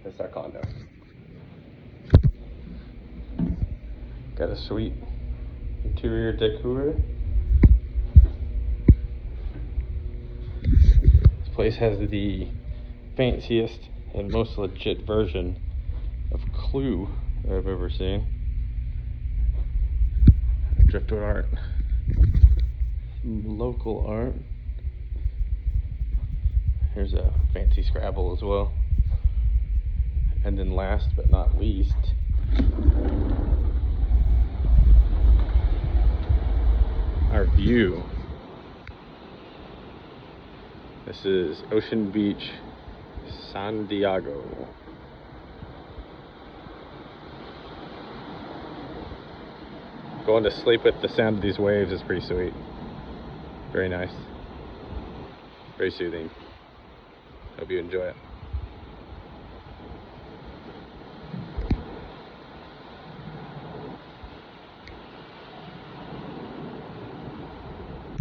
That's our condo. Got a sweet interior decor. This place has the fanciest and most legit version of Clue I've ever seen. Driftwood art, some local art. Here's a fancy Scrabble as well. And then last but not least, our view. This is Ocean Beach, San Diego. Going to sleep with the sound of these waves is pretty sweet. Very nice. Very soothing. Hope you enjoy it.